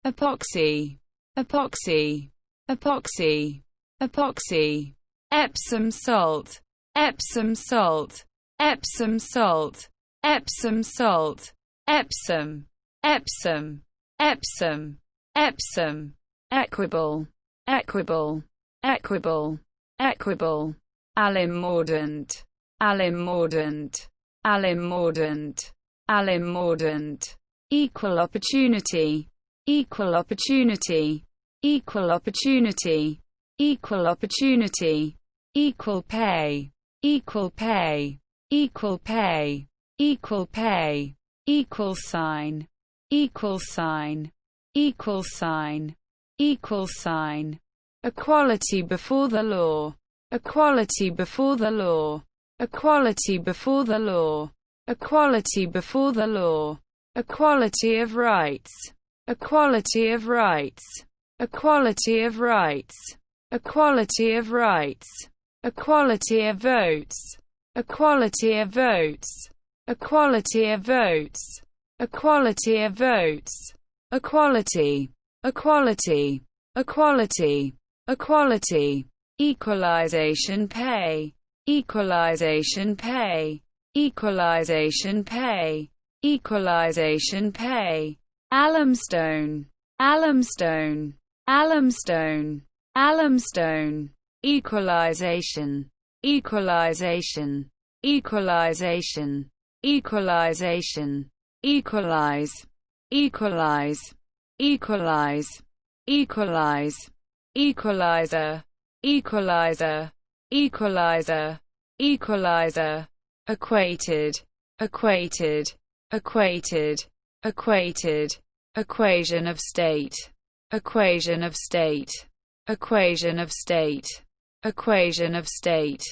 epoxy, epoxy, epoxy, epoxy. Epsom salt, Epsom salt, Epsom salt, Epsom salt. Epsom, Epsom, Epsom, Epsom. Equable, equable, equable, equable. Alum mordant, alum mordant, alum mordant, alum mordant. Equal opportunity, equal opportunity, equal opportunity, equal opportunity. Equal pay, equal pay, equal pay, equal pay. Equal sign, equal sign, equal sign, equal sign. Equality before the law, equality before the law, equality before the law, equality before the law. Equality of rights, equality of rights, equality of rights, equality of rights. Equality of votes, equality of votes, equality of votes, equality of votes. Equality, equality, equality, equality. Equalization pay, equalization pay, equalization pay, equalization pay. Alumstone, alumstone, alumstone, alumstone. Equalization, equalization, equalization, equalization. Equalize, equalize, equalize, equalize. Equalizer, equalizer, equalizer, equalizer. Equated, equated, equated, equated. Equation of state, equation of state, equation of state. Equation of state,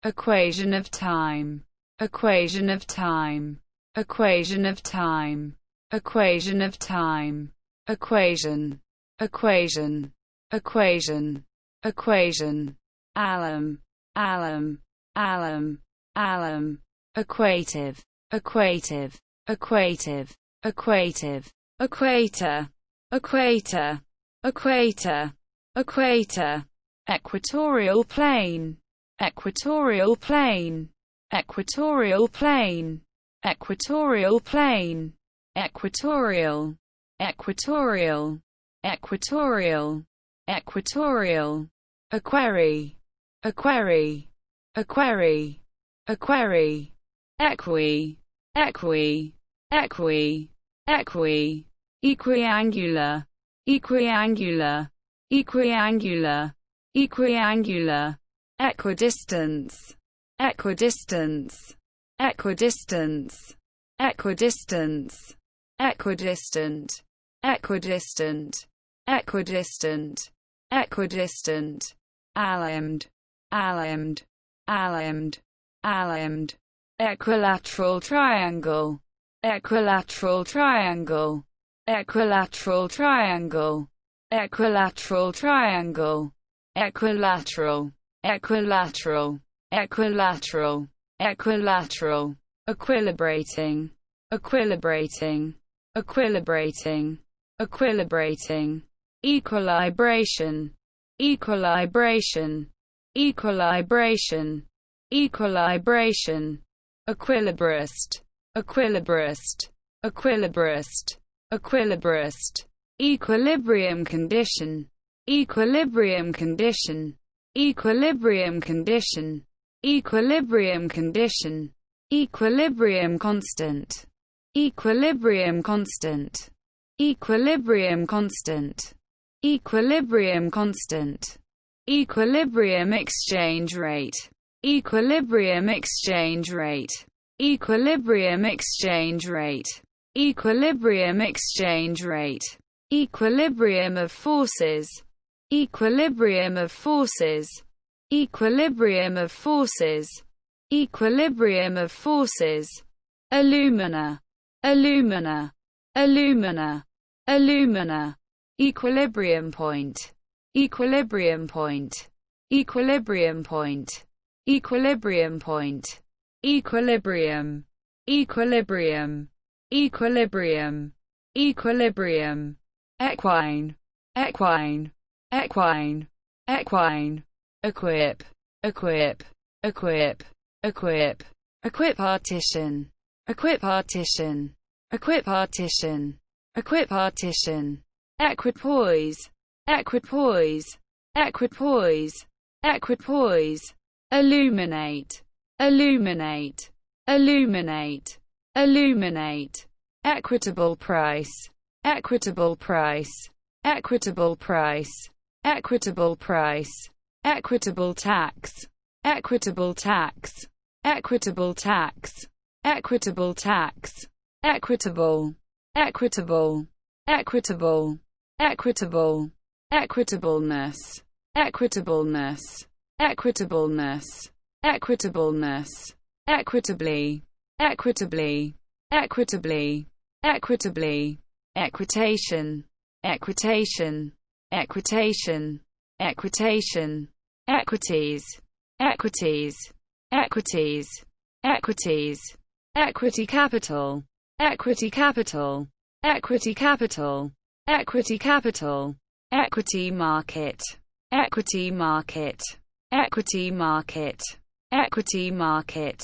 equation of time, equation of time, equation of time, equation of time. Equation, equation, equation, equation. Alum, alum, alum, alum. Equative, equative, equative, equative. Equator, equator, equator, equator. Equatorial plane, equatorial plane, equatorial plane, equatorial plane. Equatorial, equatorial, equatorial, equatorial. Equerry, equerry, equerry, equerry. Equi, equi, equi, equi. Equiangular, equiangular, equiangular, equiangular. Equidistance, equidistance, equidistance, equidistance. Equidistant, equidistant, equidistant, equidistant. Allimed, allimed, allimed, allimed. Equilateral triangle, equilateral triangle, equilateral triangle, equilateral triangle. Equilateral, equilateral, equilateral, equilateral. Equilibrating, equilibrating, equilibrating, equilibrating. Equilibration, equilibration, equilibration, equilibration. Equilibrist, equilibrist, equilibrist, equilibrist. Equilibrium condition, equilibrium condition, equilibrium condition, equilibrium condition. Equilibrium constant, equilibrium constant, equilibrium constant, equilibrium constant. Equilibrium exchange rate, equilibrium exchange rate, equilibrium exchange rate, equilibrium exchange rate. Equilibrium of forces, equilibrium of forces, equilibrium of forces, equilibrium of forces. Alumina, alumina, alumina, alumina. Equilibrium point, equilibrium point, equilibrium point, equilibrium point. Equilibrium, equilibrium, equilibrium, equilibrium. equine, equine, equine, equine, equip, equip, equip, equip, equipartition, equipartition, equipartition, equipartition, equipoise, equipoise, equipoise, equipoise, illuminate, illuminate, illuminate, illuminate, equitable price, equitable price, equitable price, equitable price, equitable tax, equitable tax, equitable tax, equitable tax, equitable, equitable, equitable, equitable, equitableness, equitableness, equitableness, equitableness, equitably, equitably, equitably, equitably, equitation, equitation, equitation, equitation, equities, equities, equities, equities, equity capital, equity capital, equity capital, equity capital, equity market, equity market, equity market, equity market,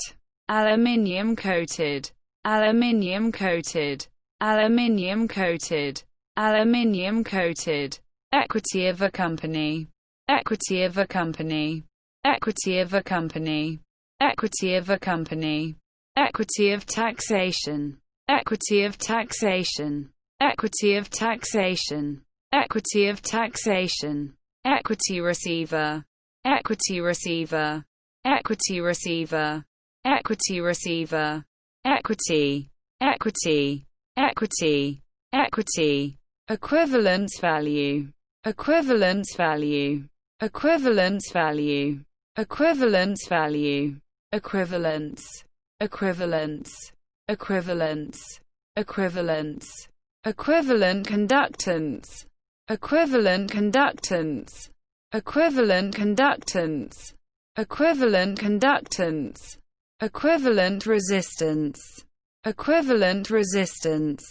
aluminium coated, aluminium coated, aluminium coated, aluminium coated, equity of a company, equity of a company, equity of a company, equity of a company, equity of taxation, equity of taxation, equity of taxation, equity of taxation, equity receiver, equity receiver, equity receiver, equity receiver, equity, equity, equity, equity, equivalence value, equivalence value, equivalence value, equivalence value, equivalence, equivalence, equivalence, equivalence, equivalent conductance, equivalent conductance, equivalent conductance, equivalent conductance, equivalent resistance, equivalent resistance,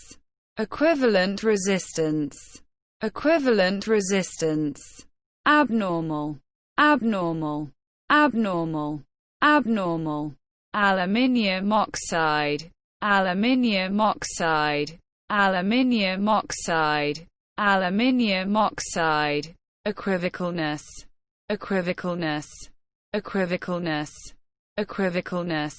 equivalent resistance, equivalent resistance, abnormal, abnormal, abnormal, abnormal, aluminium oxide, aluminium oxide, aluminium oxide, aluminium oxide, equivocalness, equivocalness, equivocalness, equivocalness,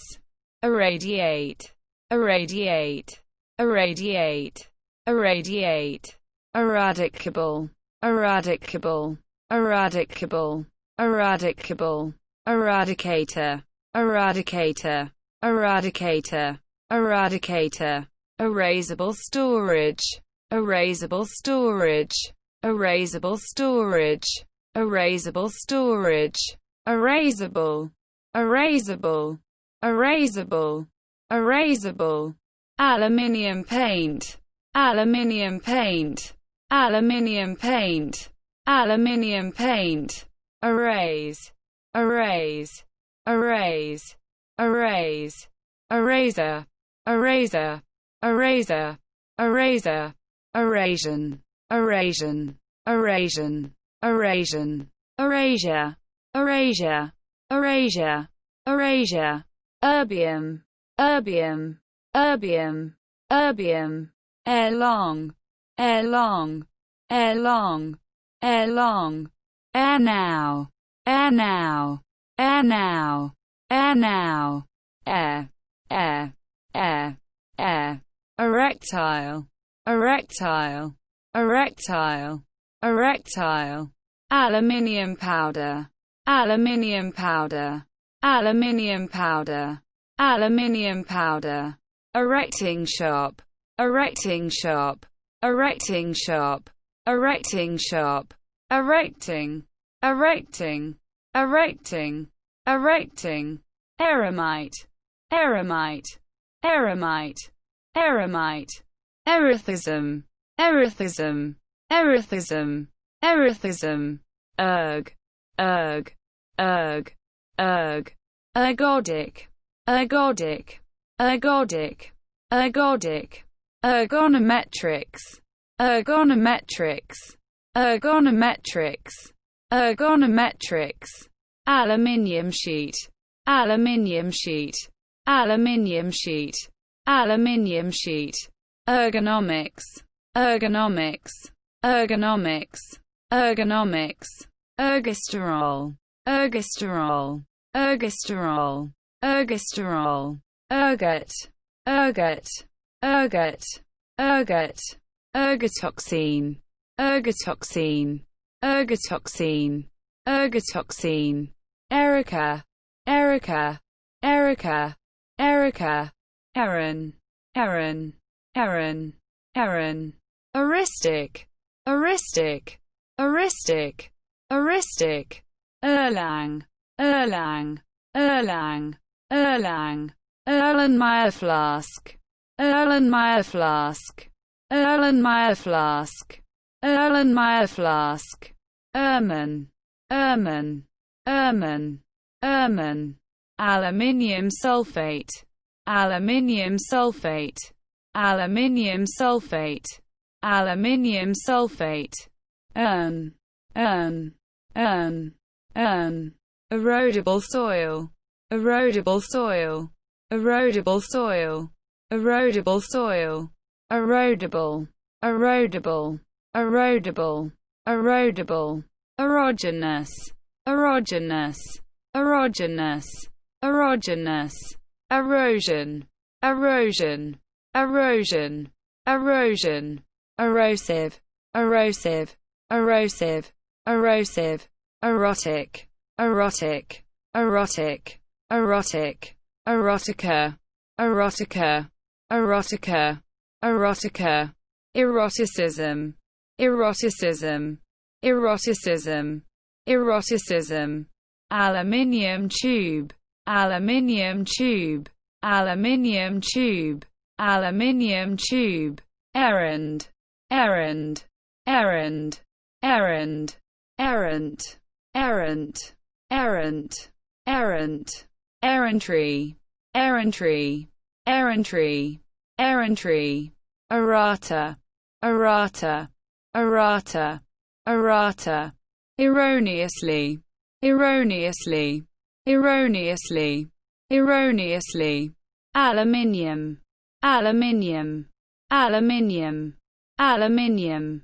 irradiate, irradiate, irradiate, irradiate, eradicable, eradicable, eradicable, eradicable, eradicator, eradicator, eradicator, eradicator, erasable storage, erasable storage, erasable storage, erasable storage, erasable, erasable, erasable, erasable, aluminium paint, aluminium paint, aluminium paint, aluminium paint, erase, erase, erase, erase, eraser, eraser, eraser, eraser, Eurasian, Eurasian, Eurasian, Eurasian, Eurasia, Eurasia, Eurasia, Eurasia, erbium, erbium, erbium, erbium, ere long, ere long, ere long, ere long, ere now, ere now, ere now, ere now, ere, ere, ere, ere, erectile, erectile, erectile, erectile, aluminium powder, aluminium powder, aluminium powder, aluminium powder, erecting shop, erecting shop, erecting shop, erecting shop, erecting, erecting, erecting, erecting, eremite, eremite, eremite, eremite, erethism, erethism, erethism, erethism, erg, erg, erg, erg, ergodic, ergodic, ergodic, ergodic, ergonometrics, ergonometrics, ergonometrics, ergonometrics, aluminium sheet, aluminium sheet, aluminium sheet, aluminium sheet, ergonomics, ergonomics, ergonomics, ergonomics, ergosterol, ergosterol, ergosterol, ergosterol, ergot, ergot, ergot, ergot, ergotoxin, ergotoxin, ergotoxin, ergotoxin, Erica, Erica, Erica, Erica, Erin, Erin, Erin, Erin, heuristic, heuristic, heuristic, heuristic, Erlang, Erlang, Erlang, Erlang, Erlenmeyer flask, Erlenmeyer flask, Erlenmeyer flask, Erlenmeyer flask, Erman, Erman, Erman, Erman, aluminium sulfate, aluminium sulfate, aluminium sulfate, aluminium sulfate, urn, urn, urn, urn, erodible soil, erodible soil, erodible soil, erodible soil, erodable, erodable, erodable, erodable, erogenous, erogenous, erogenous, erogenous, erosion, erosion, erosion, erosion, erosive, erosive, erosive, erosive, erotic, erotic, erotic, erotic, erotica, erotica, erotica, erotica, eroticism, eroticism, eroticism, eroticism, aluminium tube, aluminium tube, aluminium tube, aluminium tube, errand, errand, errand, errand, errant, errant, errant, errant, errantry, errantry, errantry, errantry, errata, errata, errata, errata, erroneously, erroneously, erroneously, erroneously, aluminium, aluminium, aluminium, aluminium,